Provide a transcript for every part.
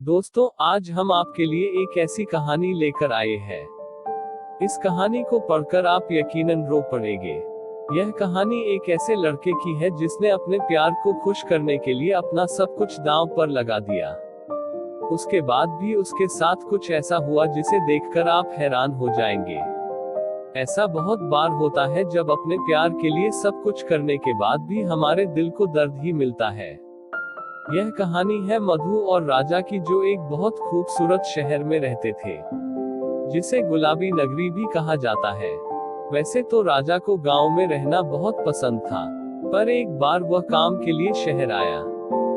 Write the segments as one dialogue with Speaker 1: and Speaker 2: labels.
Speaker 1: दोस्तों, आज हम आपके लिए एक ऐसी कहानी लेकर आए हैं। इस कहानी को पढ़कर आप यकीनन रो पड़ेंगे। यह कहानी एक ऐसे लड़के की है जिसने अपने प्यार को खुश करने के लिए अपना सब कुछ दांव पर लगा दिया। उसके बाद भी उसके साथ कुछ ऐसा हुआ जिसे देखकर आप हैरान हो जाएंगे। ऐसा बहुत बार होता है जब अपने प्यार के लिए सब कुछ करने के बाद भी हमारे दिल को दर्द ही मिलता है। यह कहानी है मधु और राजा की, जो एक बहुत खूबसूरत शहर में रहते थे, जिसे गुलाबी नगरी भी कहा जाता है। वैसे तो राजा को गांव में रहना बहुत पसंद था, पर एक बार वह काम के लिए शहर आया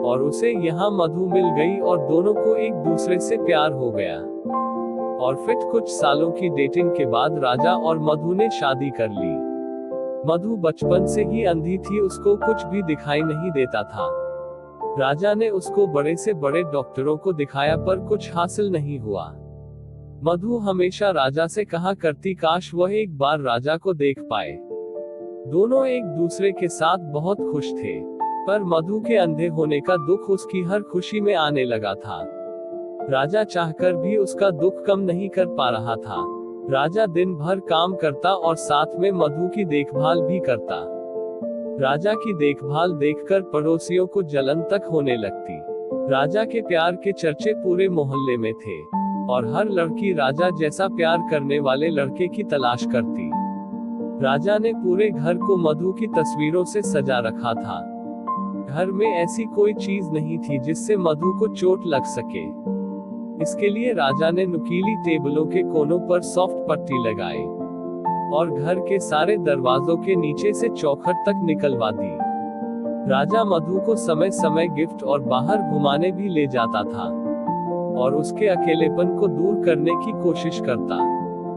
Speaker 1: और उसे यहाँ मधु मिल गई और दोनों को एक दूसरे से प्यार हो गया। और फिर कुछ सालों की डेटिंग के बाद राजा और मधु ने शादी कर ली। मधु बचपन से ही अंधी थी, उसको कुछ भी दिखाई नहीं देता था। राजा ने उसको बड़े से बड़े डॉक्टरों को दिखाया पर कुछ हासिल नहीं हुआ। मधु हमेशा राजा से कहा करती काश वह एक बार राजा को देख पाए। दोनों एक दूसरे के साथ बहुत खुश थे, पर मधु के अंधे होने का दुख उसकी हर खुशी में आने लगा था। राजा चाहकर भी उसका दुख कम नहीं कर पा रहा था। राजा दिन भर काम करता और साथ में मधु की देखभाल भी करता। राजा की देखभाल देखकर पड़ोसियों को जलन तक होने लगती। राजा के प्यार के चर्चे पूरे मोहल्ले में थे और हर लड़की राजा जैसा प्यार करने वाले लड़के की तलाश करती। राजा ने पूरे घर को मधु की तस्वीरों से सजा रखा था। घर में ऐसी कोई चीज नहीं थी जिससे मधु को चोट लग सके। इसके लिए राजा ने नुकीली टेबलों के कोनों पर सॉफ्ट पट्टी लगाई और घर के सारे दरवाजों के नीचे से चौखट तक निकलवा दी। राजा मधु को समय समय गिफ्ट और बाहर घुमाने भी ले जाता था और उसके अकेलेपन को दूर करने की कोशिश करता।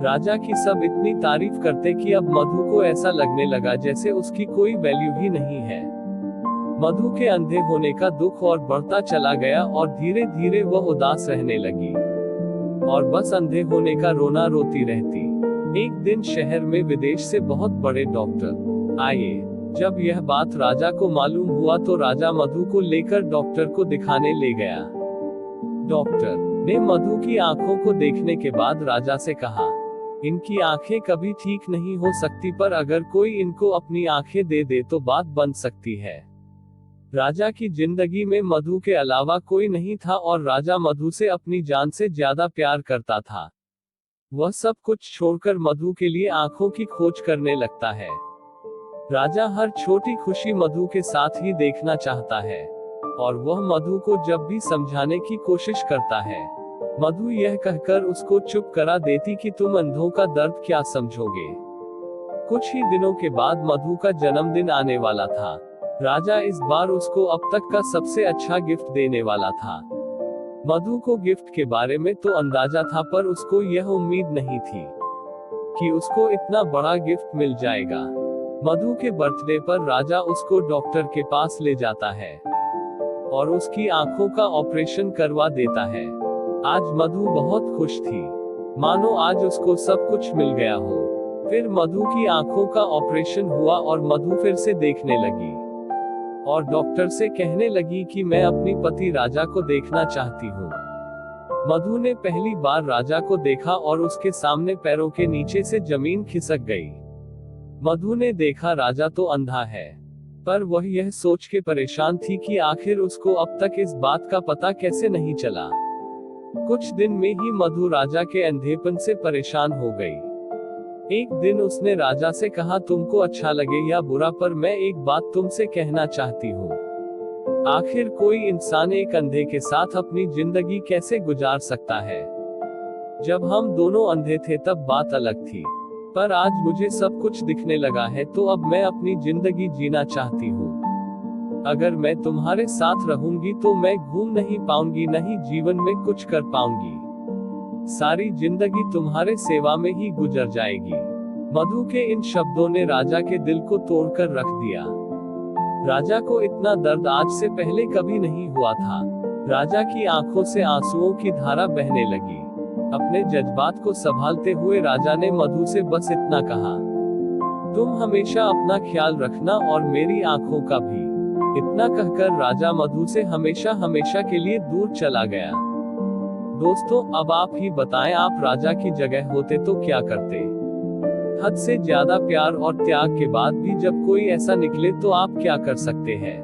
Speaker 1: राजा की सब इतनी तारीफ करते कि अब मधु को ऐसा लगने लगा जैसे उसकी कोई वैल्यू ही नहीं है। मधु के अंधे होने का दुख और बढ़ता चला गया और धीरे धीरे वह उदास रहने लगी और बस अंधे होने का रोना रोती रहती। एक दिन शहर में विदेश से बहुत बड़े डॉक्टर आए। जब यह बात राजा को मालूम हुआ तो राजा मधु को लेकर डॉक्टर को दिखाने ले गया। डॉक्टर ने मधु की आंखों को देखने के बाद राजा से कहा, इनकी आंखें कभी ठीक नहीं हो सकती, पर अगर कोई इनको अपनी आंखें दे दे तो बात बन सकती है। राजा की जिंदगी में मधु के अलावा कोई नहीं था और राजा मधु से अपनी जान से ज्यादा प्यार करता था। वह सब कुछ छोड़कर मधु के लिए आंखों की खोज करने लगता है। राजा हर छोटी खुशी मधु के साथ ही देखना चाहता है और वह मधु को जब भी समझाने की कोशिश करता है, मधु यह कहकर उसको चुप करा देती कि तुम अंधों का दर्द क्या समझोगे। कुछ ही दिनों के बाद मधु का जन्मदिन आने वाला था। राजा इस बार उसको अब तक का सबसे अच्छा गिफ्ट देने वाला था। मधु को गिफ्ट के बारे में तो अंदाजा था, पर उसको यह उम्मीद नहीं थी कि उसको इतना बड़ा गिफ्ट मिल जाएगा। मधु के बर्थडे पर राजा उसको डॉक्टर के पास ले जाता है और उसकी आंखों का ऑपरेशन करवा देता है। आज मधु बहुत खुश थी, मानो आज उसको सब कुछ मिल गया हो। फिर मधु की आंखों का ऑपरेशन हुआ और मधु फिर से देखने लगी और डॉक्टर से कहने लगी कि मैं अपनी पति राजा को देखना चाहती हूँ। मधु ने पहली बार राजा को देखा और उसके सामने पैरों के नीचे से जमीन खिसक गई। मधु ने देखा राजा तो अंधा है, पर वह यह सोच के परेशान थी कि आखिर उसको अब तक इस बात का पता कैसे नहीं चला। कुछ दिन में ही मधु राजा के अंधेपन से परेशान हो गई। एक दिन उसने राजा से कहा, तुमको अच्छा लगे या बुरा, पर मैं एक बात तुमसे कहना चाहती हूँ। आखिर कोई इंसान एक अंधे के साथ अपनी जिंदगी कैसे गुजार सकता है। जब हम दोनों अंधे थे तब बात अलग थी, पर आज मुझे सब कुछ दिखने लगा है तो अब मैं अपनी जिंदगी जीना चाहती हूँ। अगर मैं तुम्हारे साथ रहूंगी तो मैं घूम नहीं पाऊंगी, नहीं जीवन में कुछ कर पाऊंगी। सारी जिंदगी तुम्हारे सेवा में ही गुजर जाएगी। मधु के इन शब्दों ने राजा के दिल को तोड़कर रख दिया। राजा को इतना दर्द आज से पहले कभी नहीं हुआ था। राजा की आंखों से आंसुओं की धारा बहने लगी। अपने जज्बात को संभालते हुए राजा ने मधु से बस इतना कहा, तुम हमेशा अपना ख्याल रखना और मेरी आंखों का भी। इतना कहकर राजा मधु से हमेशा हमेशा के लिए दूर चला गया। दोस्तों अब आप ही बताएं, आप राजा की जगह होते तो क्या करते। हद से ज्यादा प्यार और त्याग के बाद भी जब कोई ऐसा निकले तो आप क्या कर सकते हैं।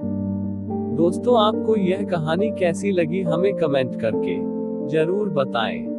Speaker 1: दोस्तों आपको यह कहानी कैसी लगी हमें कमेंट करके जरूर बताएं।